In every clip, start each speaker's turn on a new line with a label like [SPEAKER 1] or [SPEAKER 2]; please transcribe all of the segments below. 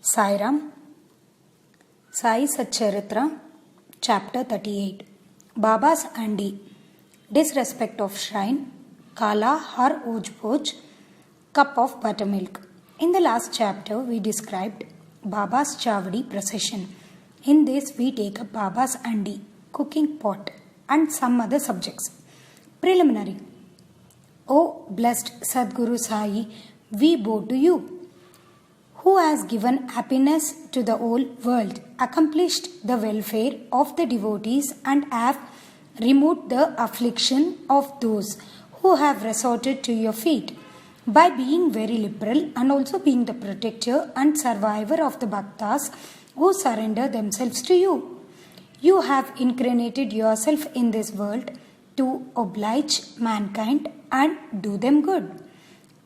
[SPEAKER 1] Sairam, Sai Satcharitra, Chapter 38. Baba's Andi, Disrespect of Shrine, Kala Har Ojpoj, Cup of Buttermilk. In the last chapter, we described Baba's Chavadi procession. In this, we take up Baba's Andi, cooking pot, and some other subjects. Preliminary. O blessed Sadguru Sai, we bow to you, who has given happiness to the whole world, accomplished the welfare of the devotees, and have removed the affliction of those who have resorted to your feet, by being very liberal and also being the protector and survivor of the bhaktas who surrender themselves to you. You have incarnated yourself in this world to oblige mankind and do them good.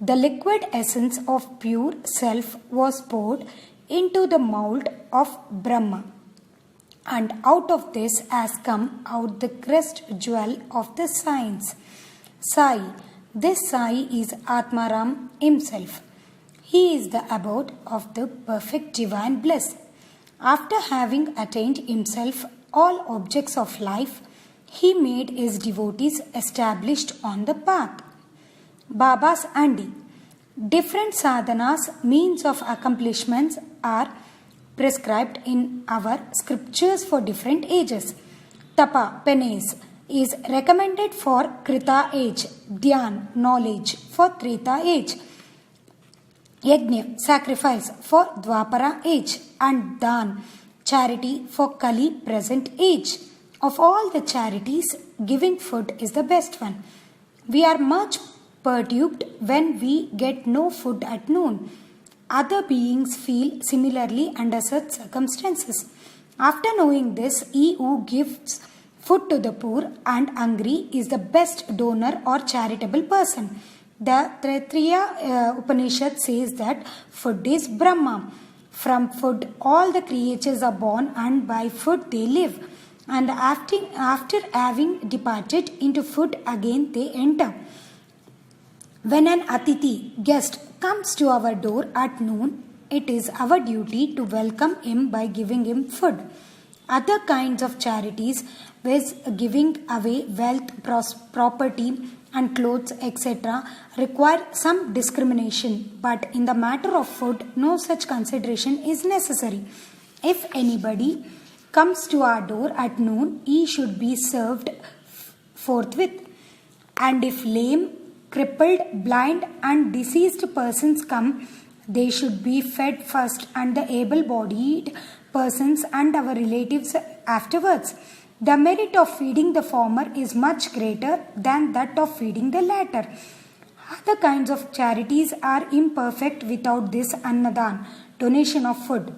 [SPEAKER 1] The liquid essence of pure self was poured into the mold of Brahma, and out of this has come out the crest jewel of the science, Sai. This Sai is Atmaram himself. He is the abode of the perfect divine bliss. After having attained himself all objects of life, he made his devotees established on the path. Baba's Andi. Different sadhanas, means of accomplishments, are prescribed in our scriptures for different ages. Tapa, penance, is recommended for Krita age, Dhyan, knowledge, for Treta age, Yajna, sacrifice, for Dwapara age, and Dan, charity, for Kali, present age. Of all the charities, giving food is the best one. We are much perturbed when we get no food at noon. Other beings feel similarly under such circumstances. After knowing this, he who gives food to the poor and hungry is the best donor or charitable person. The Taittiriya Upanishad says that food is Brahma. From food all the creatures are born, and by food they live. And after having departed into food again they enter. When an Atiti, guest, comes to our door at noon, it is our duty to welcome him by giving him food. Other kinds of charities, with giving away wealth, property, and clothes, etc., require some discrimination, but in the matter of food, no such consideration is necessary. If anybody comes to our door at noon, he should be served forthwith. And if lame, crippled, blind, and diseased persons come, they should be fed first, and the able-bodied persons and our relatives afterwards. The merit of feeding the former is much greater than that of feeding the latter. Other kinds of charities are imperfect without this annadan, donation of food.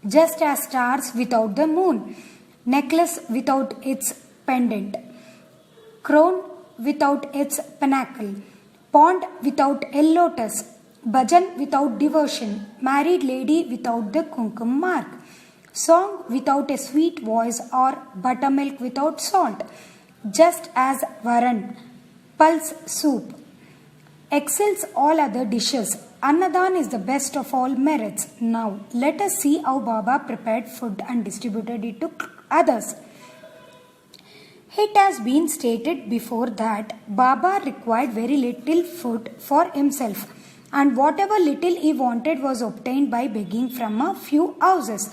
[SPEAKER 1] Just as stars without the moon, necklace without its pendant, crown without its pinnacle, pond without a lotus, bhajan without devotion, married lady without the kumkum mark, song without a sweet voice, or buttermilk without salt. Just as varan, pulse soup, excels all other dishes, annadan is the best of all merits. Now let us see how Baba prepared food and distributed it to others. It has been stated before that Baba required very little food for himself, and whatever little he wanted was obtained by begging from a few houses.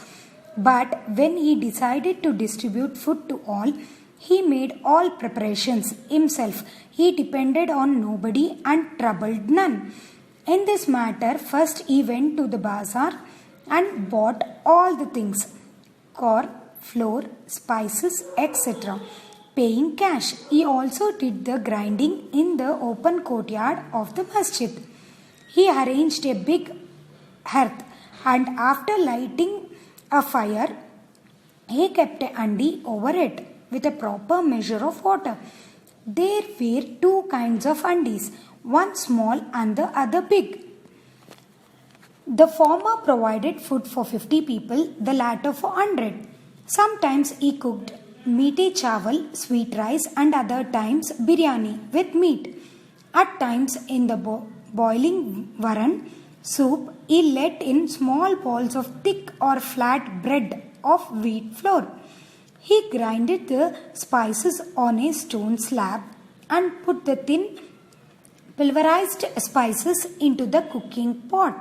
[SPEAKER 1] But when he decided to distribute food to all, he made all preparations himself. He depended on nobody and troubled none. In this matter, first he went to the bazaar and bought all the things, corn, flour, spices, etc., paying cash. He also did the grinding in the open courtyard of the masjid. He arranged a big hearth, and after lighting a fire, he kept a andi over it with a proper measure of water. There were two kinds of andis, one small and the other big. The former provided food for 50 people, the latter for 100. Sometimes he cooked meete chawal, sweet rice, and other times biryani with meat. At times in the boiling varan, soup, he let in small balls of thick or flat bread of wheat flour. He grinded the spices on a stone slab and put the thin pulverized spices into the cooking pot.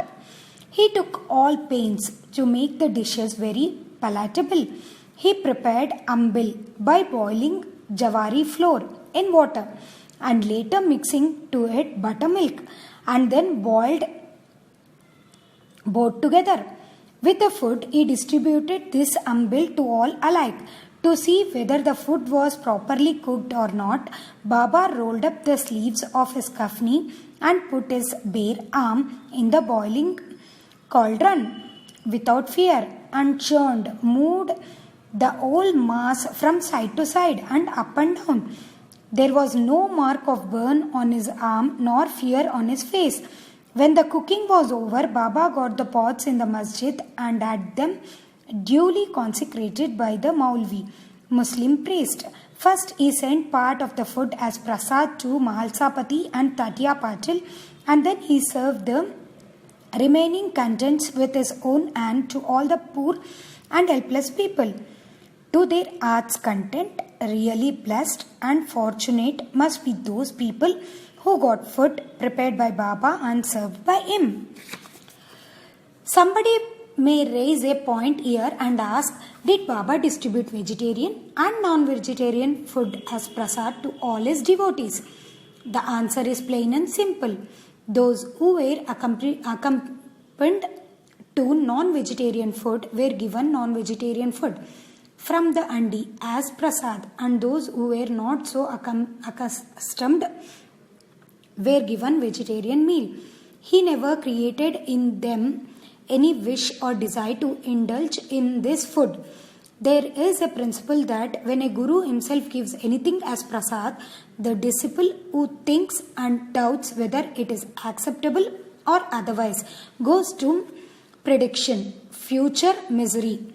[SPEAKER 1] He took all pains to make the dishes very palatable. He prepared ambil by boiling jawari flour in water and later mixing to it buttermilk and then boiled both together. With the food, he distributed this ambil to all alike. To see whether the food was properly cooked or not, Baba rolled up the sleeves of his kafni and put his bare arm in the boiling cauldron without fear and churned, moved the whole mass from side to side and up and down. There was no mark of burn on his arm nor fear on his face. When the cooking was over, Baba got the pots in the masjid and had them duly consecrated by the Maulvi, Muslim priest. First, he sent part of the food as prasad to Mahalsapati and Tatya Patil, and then he served the remaining contents with his own hand to all the poor and helpless people. To their heart's content, really blessed and fortunate must be those people who got food prepared by Baba and served by him. Somebody may raise a point here and ask, did Baba distribute vegetarian and non-vegetarian food as prasad to all his devotees? The answer is plain and simple. Those who were accustomed to non-vegetarian food were given non-vegetarian food from the andi as prasad, and those who were not so accustomed were given vegetarian meal. He never created in them any wish or desire to indulge in this food. There is a principle that when a guru himself gives anything as prasad, the disciple who thinks and doubts whether it is acceptable or otherwise goes to prediction, future misery.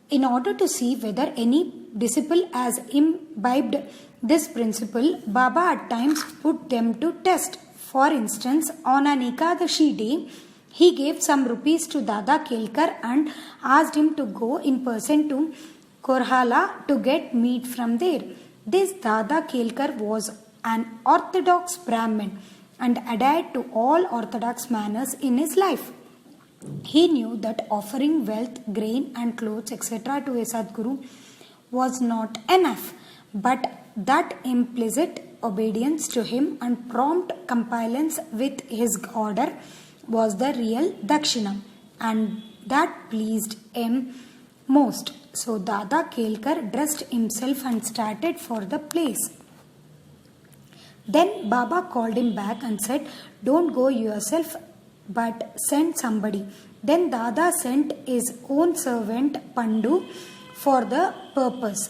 [SPEAKER 1] In order to see whether any disciple has imbibed this principle, Baba at times put them to test. For instance, on an Ekadashi day, he gave some rupees to Dada Kelkar and asked him to go in person to Korhala to get meat from there. This Dada Kelkar was an orthodox Brahmin and adhered to all orthodox manners in his life. He knew that offering wealth, grain and clothes etc. to a Sadguru was not enough, but that implicit obedience to him and prompt compliance with his order was the real dakshina, and that pleased him most. So Dada Kelkar dressed himself and started for the place. Then Baba called him back and said, "Don't go yourself, but send somebody." Then Dada sent his own servant Pandu for the purpose.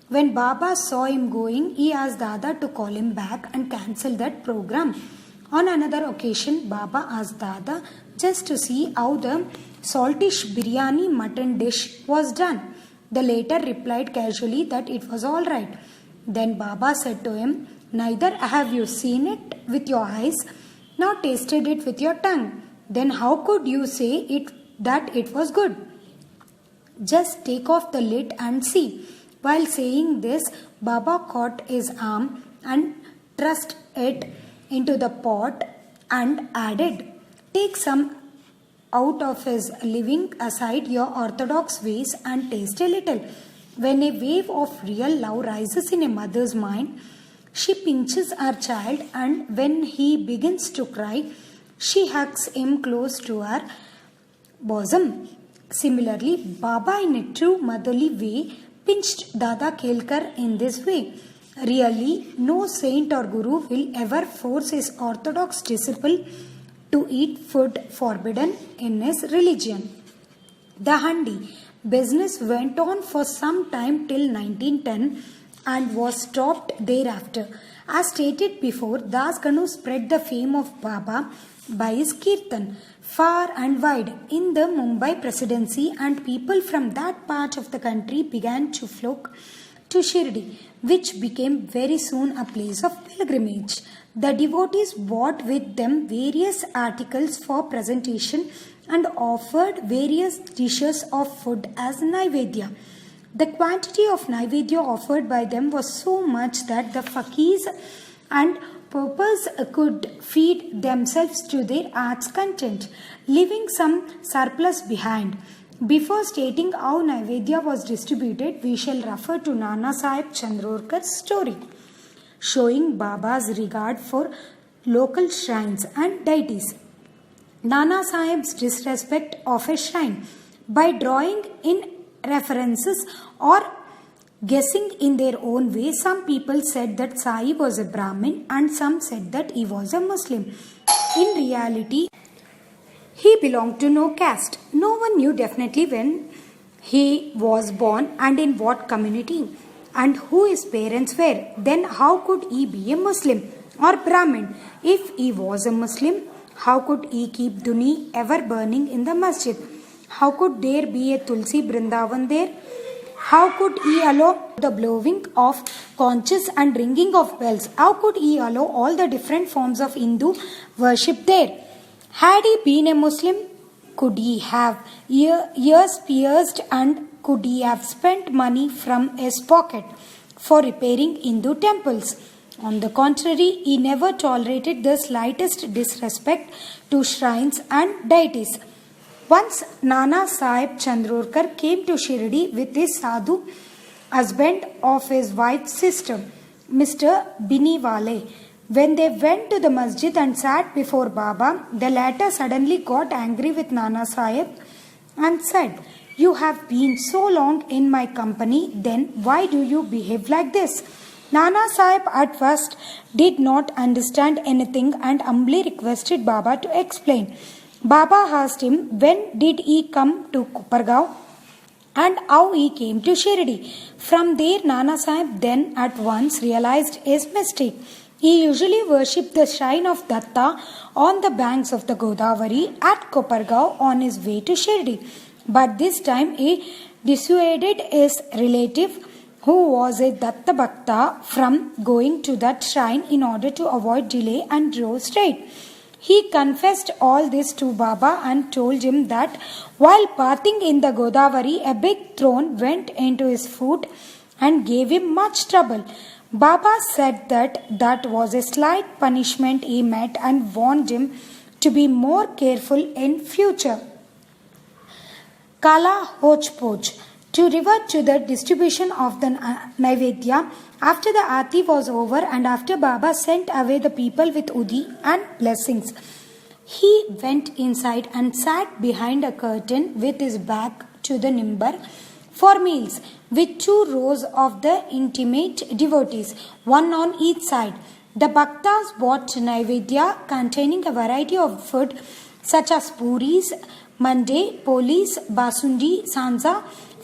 [SPEAKER 1] When Baba saw him going, he asked Dada to call him back and cancel that program. On another occasion, Baba asked Dada just to see how the saltish biryani mutton dish was done. The latter replied casually that it was all right. Then Baba said to him, "Neither have you seen it with your eyes, nor tasted it with your tongue. Then how could you say that it was good? Just take off the lid and see." While saying this, Baba caught his arm and thrust it into the pot and added, "Take some out of his, leaving aside your orthodox ways, and taste a little." When a wave of real love rises in a mother's mind, she pinches her child, and when he begins to cry, she hugs him close to her bosom. Similarly, Baba, in a true motherly way, pinched Dada Kelkar in this way. Really, no saint or guru will ever force his orthodox disciple to eat food forbidden in his religion. The handi business went on for some time till 1910 and was stopped thereafter. As stated before, Das Kanu spread the fame of Baba by his kirtan far and wide in the Mumbai presidency, and people from that part of the country began to flock to Shirdi, which became very soon a place of pilgrimage. The devotees brought with them various articles for presentation and offered various dishes of food as naivedya. The quantity of naivedya offered by them was so much that the fakirs and paupers could feed themselves to their heart's content, leaving some surplus behind. Before stating how naivedya was distributed, we shall refer to Nana Sahib Chandorkar's story, showing Baba's regard for local shrines and deities. Nana Sahib's disrespect of a shrine by drawing in references or guessing in their own way. Some people said that Sahib was a Brahmin and some said that he was a Muslim. In reality, he belonged to no caste. No one knew definitely when he was born and in what community and who his parents were. Then how could he be a Muslim or Brahmin? If he was a Muslim, how could he keep Duni ever burning in the masjid? How could there be a Tulsi Brindavan there? How could he allow the blowing of conches and ringing of bells? How could he allow all the different forms of Hindu worship there? Had he been a Muslim, could he have ears pierced and could he have spent money from his pocket for repairing Hindu temples? On the contrary, he never tolerated the slightest disrespect to shrines and deities. Once Nana Sahib Chandorkar came to Shirdi with his sadhu husband of his wife's sister, Mr. Biniwale. When they went to the masjid and sat before Baba, the latter suddenly got angry with Nana Sahib and said, "You have been so long in my company, then why do you behave like this?" Nana Sahib at first did not understand anything and humbly requested Baba to explain. Baba asked him when did he come to Kopargaon and how he came to Shirdi. From there, Nana Sahib then at once realized his mistake. He usually worshipped the shrine of Datta on the banks of the Godavari at Kopargaon on his way to Shirdi. But this time he dissuaded his relative, who was a Datta Bhakta, from going to that shrine in order to avoid delay and drove straight. He confessed all this to Baba and told him that while bathing in the Godavari, a big thorn went into his foot and gave him much trouble. Baba said that was a slight punishment he met and warned him to be more careful in future. Kala Hochpoch. To revert to the distribution of the Naivedya, after the Aarti was over and after Baba sent away the people with Udi and blessings, he went inside and sat behind a curtain with his back to the nimbar for meals, with 2 rows of the intimate devotees, one on each side. The Bhaktas bought Naivedya containing a variety of food such as puris, mande, polis, basundi, sanza,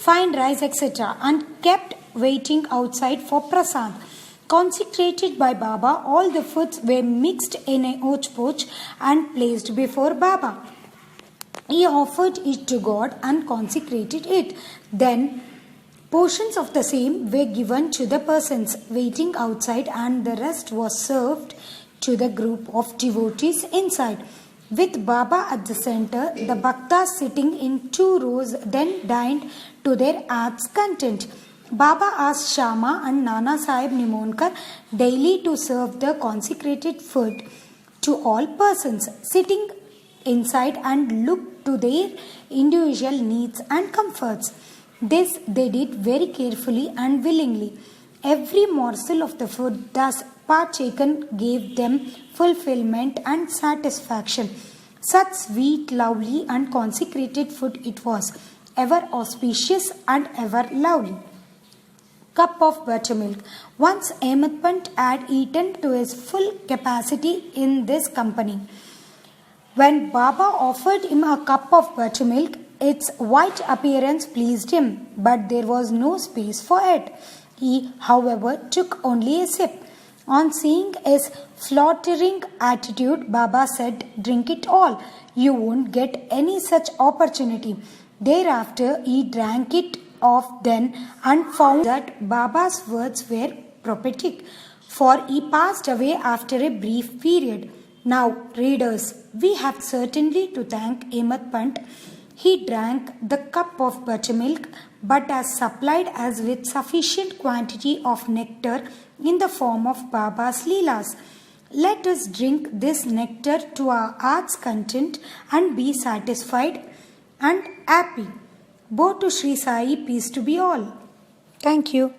[SPEAKER 1] fine rice, etc., and kept waiting outside for prasad. Consecrated by Baba, all the foods were mixed in a hochpoch and placed before Baba. He offered it to God and consecrated it. Then portions of the same were given to the persons waiting outside and the rest was served to the group of devotees inside. With Baba at the center, the Bhaktas sitting in 2 rows then dined to their heart's content. Baba asked Shama and Nana Sahib Nimonkar daily to serve the consecrated food to all persons sitting inside and look to their individual needs and comforts. This they did very carefully and willingly. Every morsel of the food thus partaken gave them fulfillment and satisfaction. Such sweet, lovely and consecrated food it was, ever auspicious and ever lovely. Cup of buttermilk. Once Ahmed Pant had eaten to his full capacity in this company. When Baba offered him a cup of buttermilk, its white appearance pleased him, but there was no space for it. He, however, took only a sip. On seeing his flattering attitude, Baba said, "Drink it all. You won't get any such opportunity." Thereafter, he drank it of then and found that Baba's words were prophetic, for he passed away after a brief period. Now, readers, we have certainly to thank Ahmed Pant. He drank the cup of buttermilk, but has supplied us with sufficient quantity of nectar in the form of Baba's Leelas. Let us drink this nectar to our heart's content and be satisfied and happy. Bo to Sri Sai, peace to be all. Thank you.